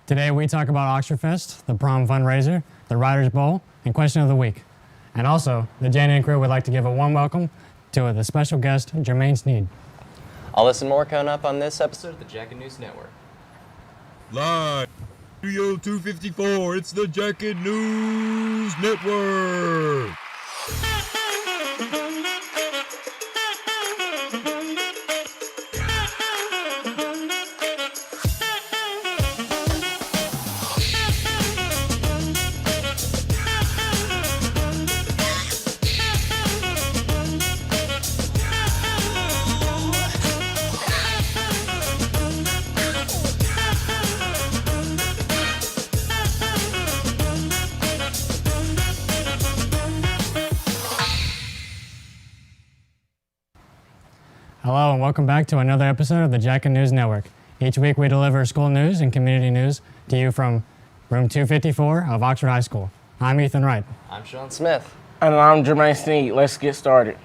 Today we talk about Oxfordfest, the prom fundraiser, the Writers' Bowl, and Question of the Week. And also, the JNN crew would like to give a warm welcome to the special guest, Jermaine Sneed. I'll listen more coming up on this episode of the Jacket News Network. Live, Studio 254, it's the Jacket News Network. Hello and welcome back to another episode of the Jacket News Network. Each week we deliver school news and community news to you from room 254 of Oxford High School. I'm Ethan Wright. I'm Sean Smith. And I'm Jermaine Sneed. Let's get started.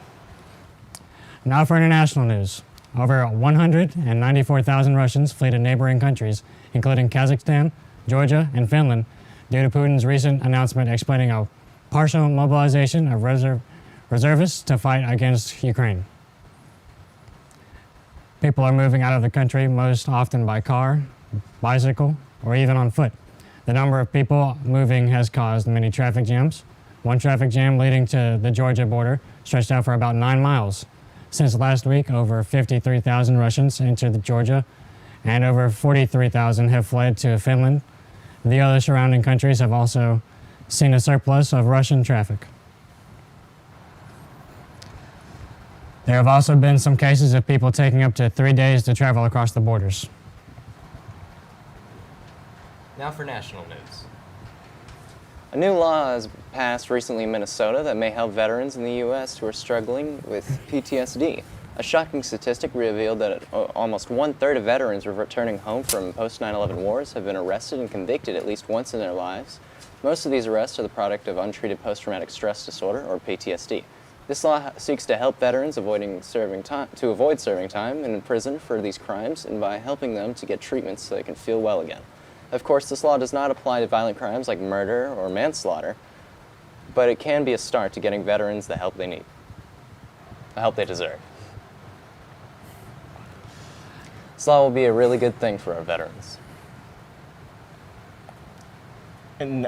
Now for international news. Over 194,000 Russians flee to neighboring countries, including Kazakhstan, Georgia, and Finland, due to Putin's recent announcement explaining a partial mobilization of reservists to fight against Ukraine. People are moving out of the country most often by car, bicycle, or even on foot. The number of people moving has caused many traffic jams. One traffic jam leading to the Georgia border stretched out for about 9 miles. Since last week, over 53,000 Russians entered Georgia, and over 43,000 have fled to Finland. The other surrounding countries have also seen a surplus of Russian traffic. There have also been some cases of people taking up to 3 days to travel across the borders. Now for national news. A new law has passed recently in Minnesota that may help veterans in the U.S. who are struggling with PTSD. A shocking statistic revealed that almost 1/3 of veterans returning home from post-9/11 wars have been arrested and convicted at least once in their lives. Most of these arrests are the product of untreated post-traumatic stress disorder, or PTSD. This law seeks to help veterans avoid serving time in prison for these crimes, and by helping them to get treatment so they can feel well again. Of course, this law does not apply to violent crimes like murder or manslaughter, but it can be a start to getting veterans the help they need, the help they deserve. This law will be a really good thing for our veterans. And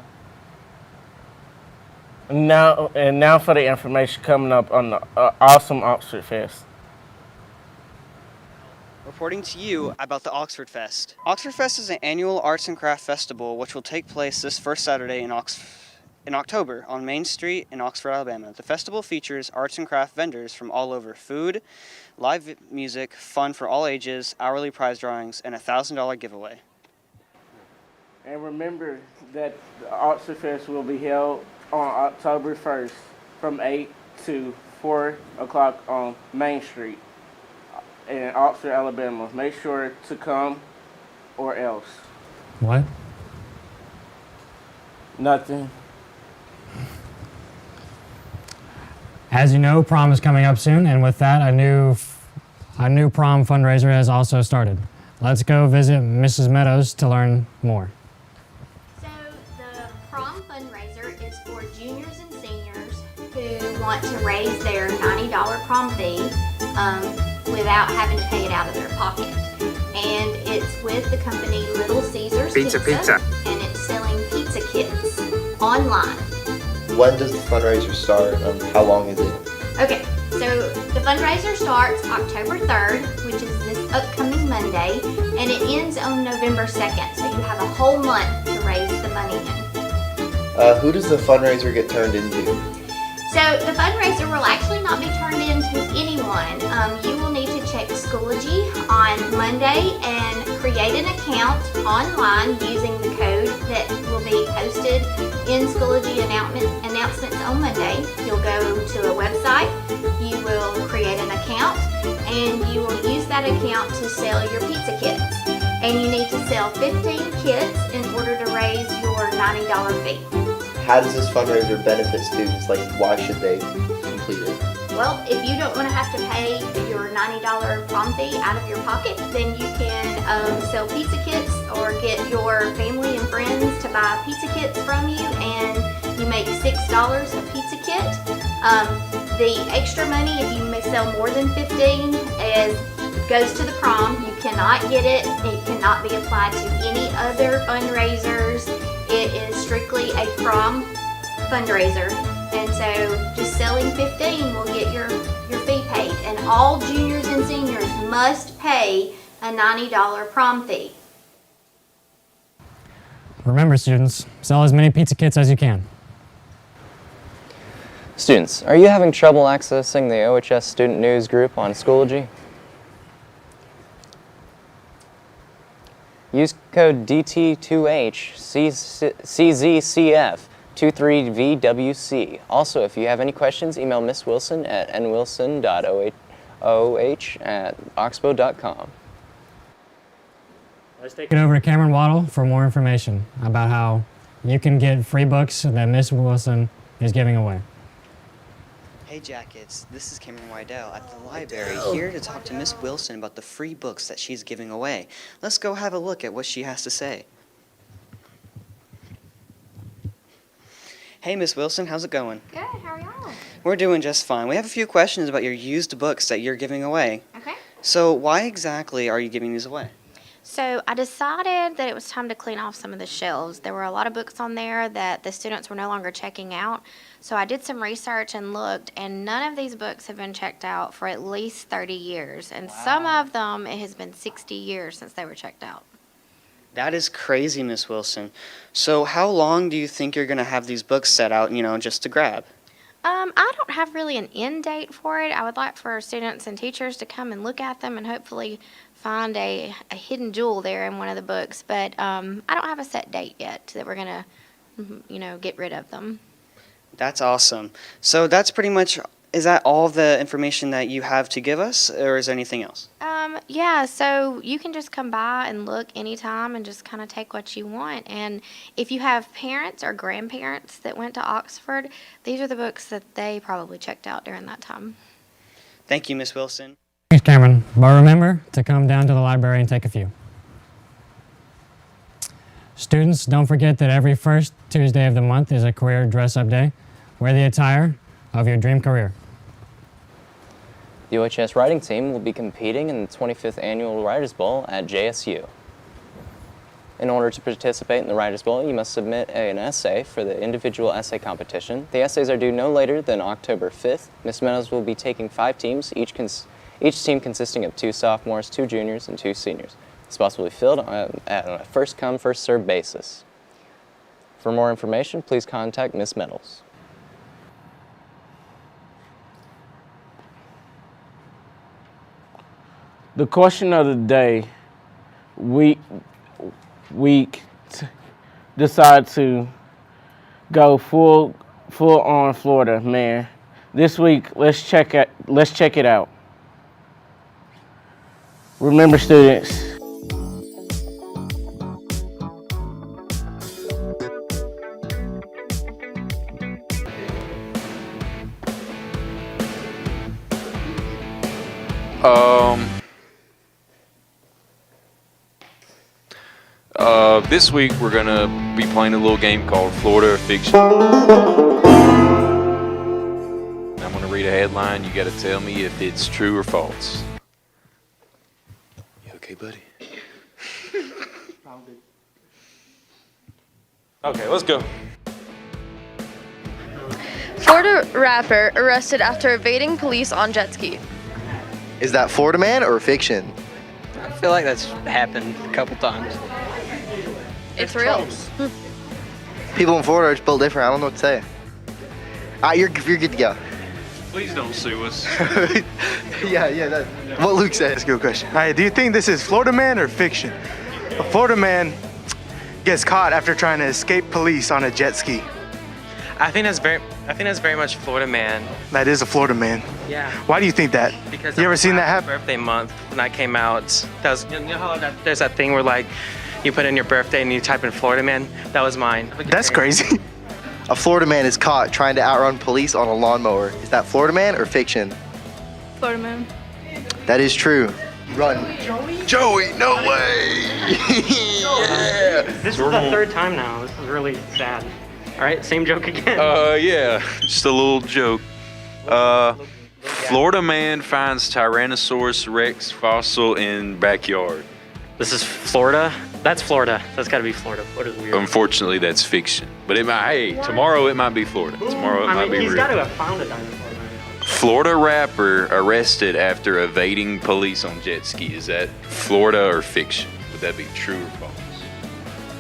now for the information coming up on the awesome Oxfordfest. Reporting to you about the Oxfordfest. Oxfordfest is an annual arts and craft festival which will take place this first Saturday in October on Main Street in Oxford, Alabama. The festival features arts and craft vendors from all over: food, live music, fun for all ages, hourly prize drawings, and a $1,000 giveaway. And remember that the Oxfordfest will be held on October 1st from 8 to 4 o'clock on Main Street in Oxford, Alabama. Make sure to come or else. What? Nothing. As you know, prom is coming up soon, and with that, a new prom fundraiser has also started. Let's go visit Mrs. Meadows to learn more. So the prom fundraiser is for juniors and seniors who want to raise their $90 prom fee without having to pay it out of their pocket. And it's with the company Little Caesars Pizza. And it's selling pizza kits online. When does the fundraiser start? How long is it? Okay, so the fundraiser starts October 3rd, which is this upcoming Monday, and it ends on November 2nd. So you have a whole month to raise the money in. Who does the fundraiser get turned into? So the fundraiser will actually not be turned into anyone. You will need to check Schoology on Monday and create an account online using the code that will be posted in Schoology announcements on Monday. You'll go to a website, you will create an account, and you will use that account to sell your pizza kits. And you need to sell 15 kits in order to raise your $90 fee. How does this fundraiser benefit students? Like, why should they complete it? Well, if you don't want to have to pay your $90 prom fee out of your pocket, then you can sell pizza kits or get your family and friends to buy pizza kits from you, and you make $6 a pizza kit. The extra money, if you may sell more than 15, goes to the prom. You cannot get it. It cannot be applied to any other fundraisers. It is strictly a prom fundraiser. And so just selling 15 will get your fee paid. And all juniors and seniors must pay a $90 prom fee. Remember, students, sell as many pizza kits as you can. Students, are you having trouble accessing the OHS Student News group on Schoology? Use code DT2HCZCF23VWC. Also, if you have any questions, email Miss Wilson at nwilson.oh@oxbow.com. Let's take it over to Cameron Waddle for more information about how you can get free books that Miss Wilson is giving away. Hey Jackets, this is Cameron Wydell at the library here to talk to Miss Wilson about the free books that she's giving away. Let's go have a look at what she has to say. Hey Miss Wilson, how's it going? Good, how are y'all? We're doing just fine. We have a few questions about your used books that you're giving away. Okay. So why exactly are you giving these away? So I decided that it was time to clean off some of the shelves. There were a lot of books on there that the students were no longer checking out. So I did some research and looked, and none of these books have been checked out for at least 30 years. And some of them, it has been 60 years since they were checked out. That is crazy, Miss Wilson. So how long do you think you're going to have these books set out, just to grab? I don't have really an end date for it. I would like for students and teachers to come and look at them and hopefully find a hidden jewel there in one of the books. But I don't have a set date yet that we're going to, get rid of them. That's awesome. So that's pretty much, is that all the information that you have to give us, or is there anything else? Yeah, so you can just come by and look anytime and just kind of take what you want. And if you have parents or grandparents that went to Oxford, these are the books that they probably checked out during that time. Thank you, Miss Wilson. Thanks, Cameron. But remember to come down to the library and take a few. Students, don't forget that every first Tuesday of the month is a career dress-up day. Wear the attire of your dream career. The OHS writing team will be competing in the 25th Annual Writers' Bowl at JSU. In order to participate in the Writers' Bowl, you must submit an essay for the individual essay competition. The essays are due no later than October 5th. Miss Meadows will be taking 5 teams, each team consisting of 2 sophomores, 2 juniors, and 2 seniors. Spots will be filled on a first-come, first-served basis. For more information, please contact Miss Meadows. The question of the day, we decide to go full on Florida, man. This week, let's check it out. Remember, students, This week we're gonna be playing a little game called Florida or Fiction. I'm gonna read a headline. You gotta tell me if it's true or false. You okay, buddy? Okay, let's go. Florida rapper arrested after evading police on jet ski. Is that Florida Man or fiction? I feel like that's happened a couple times. It's real. People in Florida are just built different. I don't know what to say. You're good to go. Please don't sue us. Yeah, that's what Luke said. That's a good question. All right, do you think this is Florida Man or fiction? A Florida man gets caught after trying to escape police on a jet ski. I think that's very much Florida Man. That is a Florida man. Yeah. Why do you think that? Because you ever seen that happen? Birthday month when I came out, that was, how there's that thing where like you put in your birthday and you type in Florida Man. That was mine. That's crazy. A Florida man is caught trying to outrun police on a lawnmower. Is that Florida man or fiction? Florida man. That is true. Run. Joey, no way! Yeah! This is the third time now. This is really sad. All right, same joke again. Yeah, just a little joke. Florida man finds Tyrannosaurus Rex fossil in backyard. This is Florida? That's Florida. That's got to be Florida. Florida's weird. Unfortunately, that's fiction. But it might, hey, tomorrow it might be Florida. Tomorrow it might be he's real. got to have found a dinosaur. Florida rapper arrested after evading police on jet ski. Is that Florida or fiction? Would that be true or false?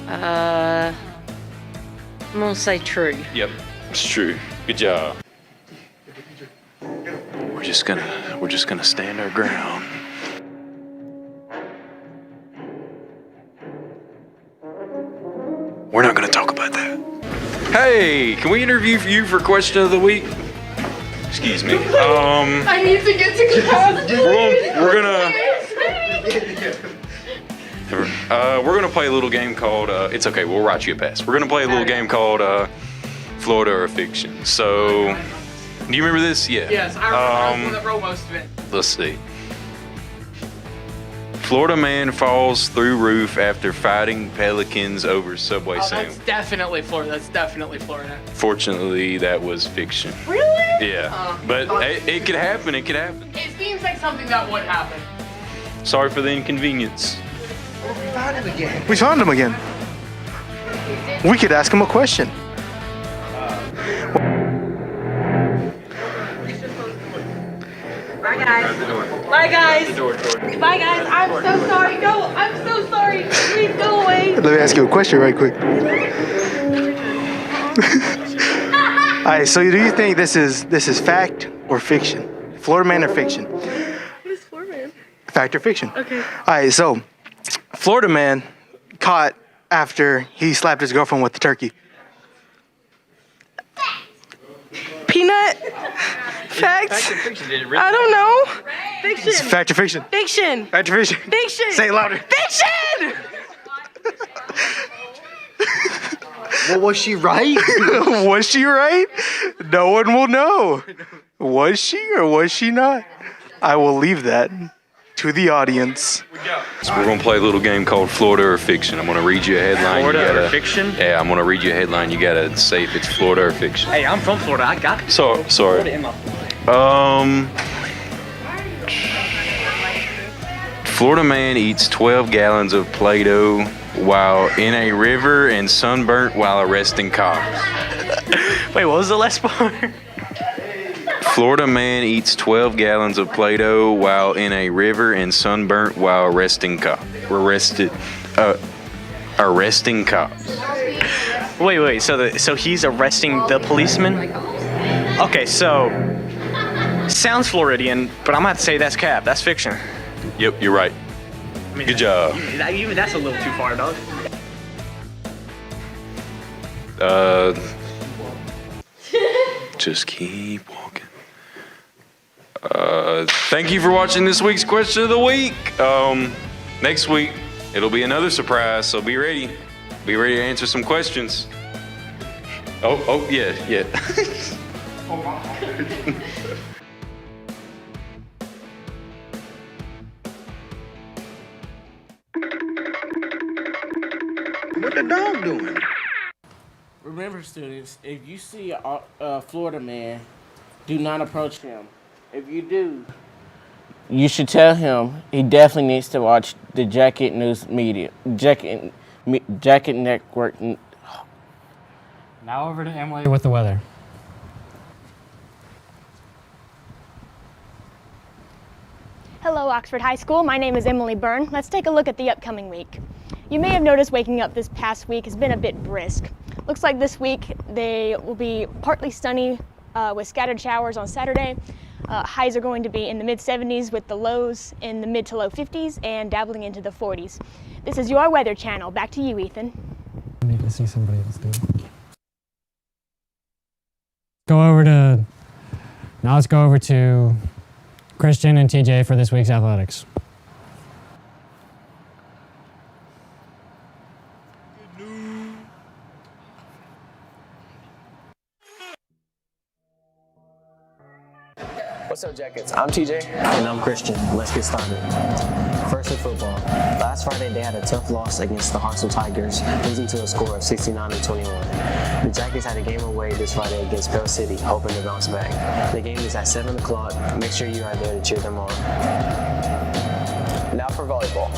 I'm gonna say true. Yep, it's true. Good job. We're just gonna stand our ground. We're not gonna talk about that. Hey, can we interview you for question of the week? Excuse me. I need to get to class. We're gonna play a little game called. It's okay. We'll write you a pass. We're gonna play a little game called Florida or Fiction. So, do you remember this? Yeah. Yes, I remember that wrote most of it. Let's see. Florida man falls through roof after fighting pelicans over Subway sandwich. That's definitely Florida. That's definitely Florida. Fortunately, that was fiction. Really? Yeah, but it could happen. It could happen. It seems like something that would happen. Sorry for the inconvenience. We found him again. We could ask him a question. Bye guys. Bye guys. Bye guys. I'm so sorry. Go. I'm so sorry. Please go away. Let me ask you a question right quick. All right, so do you think this is fact or fiction? Florida man or fiction? What is Florida man? Fact or fiction? Okay. All right, so Florida man caught after he slapped his girlfriend with the turkey. Peanut? Fact? I don't know. Fiction. It's fact or fiction? Fiction. Fact or fiction? Fiction. Say it louder. Fiction. Well, was she right? Was she right? No one will know. Was she or was she not? I will leave that to the audience. So we're gonna play a little game called Florida or Fiction. I'm gonna read you a headline. Florida or fiction? Yeah, I'm gonna read you a headline. You gotta say if it's Florida or fiction. Hey, I'm from Florida. I got it. Sorry. Florida in my Florida man eats 12 gallons of Play-Doh while in a river and sunburnt while arresting cops. Wait, what was the last part? Florida man eats 12 gallons of Play-Doh while in a river and sunburnt while arresting cops. Arresting cops. Wait. So he's arresting the policeman? Okay, so sounds Floridian, but I'm gonna have to say that's cap. That's fiction. Yep, you're right. I mean, Good job. Even that's a little too far, dog. Just keep walking. Thank you for watching this week's question of the week. Next week it'll be another surprise, so be ready. Be ready to answer some questions. Oh yeah. What the dog doing? Remember, students, if you see a Florida man, do not approach him. If you do, you should tell him he definitely needs to watch the Jacket News Media, Jacket Network. Now over to Emily with the weather. Hello, Oxford High School. My name is Emily Byrne. Let's take a look at the upcoming week. You may have noticed waking up this past week has been a bit brisk. Looks like this week they will be partly sunny with scattered showers on Saturday. Highs are going to be in the mid-70s with the lows in the mid to low 50s and dabbling into the 40s. This is your Weather Channel. Back to you, Ethan. I need to see somebody else do it. Now let's go over to Christian and TJ for this week's athletics. What's up, Jackets? I'm TJ. And I'm Christian. Let's get started. First with football. Last Friday, they had a tough loss against the Hartselle Tigers, losing to a score of 69-21. The Jackets had a game away this Friday against Pell City, hoping to bounce back. The game is at 7 o'clock. Make sure you are there to cheer them on. Now for volleyball.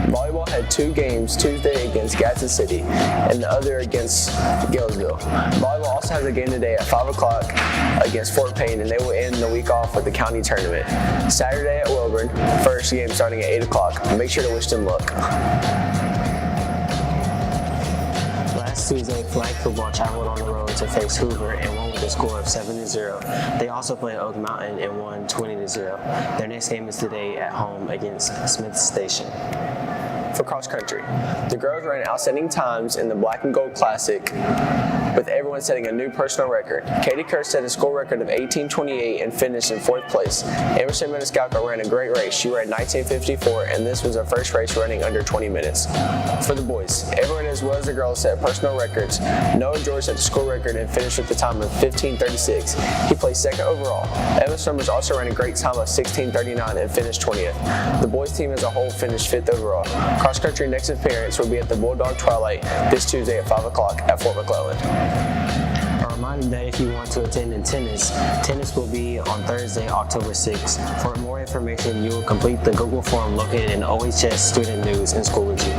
Volleyball had 2 games Tuesday against Gadsden City and the other against Galesville. Volleyball also has a game today at 5 o'clock against Fort Payne, and they will end the week off with the county tournament. Saturday at Wilburn, first game starting at 8 o'clock. Make sure to wish them luck. Last Tuesday, flag football traveled on the road to face Hoover and won with a score of 7-0. They also played Oak Mountain and won 20-0. Their next game is today at home against Smith Station. For cross country, the girls ran outstanding times in the Black and Gold Classic, with everyone setting a new personal record. Katie Kerr set a school record of 18:28 and finished in 4th place. Emerson Maniscalco ran a great race. She ran 19:54, and this was her first race running under 20 minutes. For the boys, everyone as well as the girls set personal records. Noah George set a school record and finished with the time of 15:36. He placed 2nd overall. Evan Summers also ran a great time of 16:39 and finished 20th. The boys team as a whole finished 5th overall. Cross country next appearance will be at the Bulldog Twilight this Tuesday at 5 o'clock at Fort McClellan. A reminder that if you want to attend in tennis will be on Thursday, October 6th. For more information, you will complete the Google form located in OHS Student News and Schoology.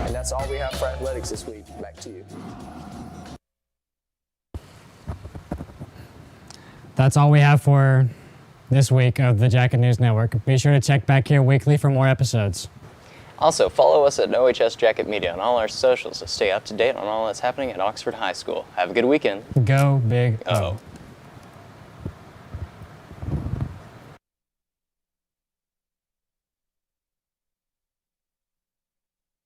And that's all we have for athletics this week. Back to you. That's all we have for this week of the Jacket News Network. Be sure to check back here weekly for more episodes. Also, follow us at OHS Jacket Media on all our socials to stay up to date on all that's happening at Oxford High School. Have a good weekend. Go Big O.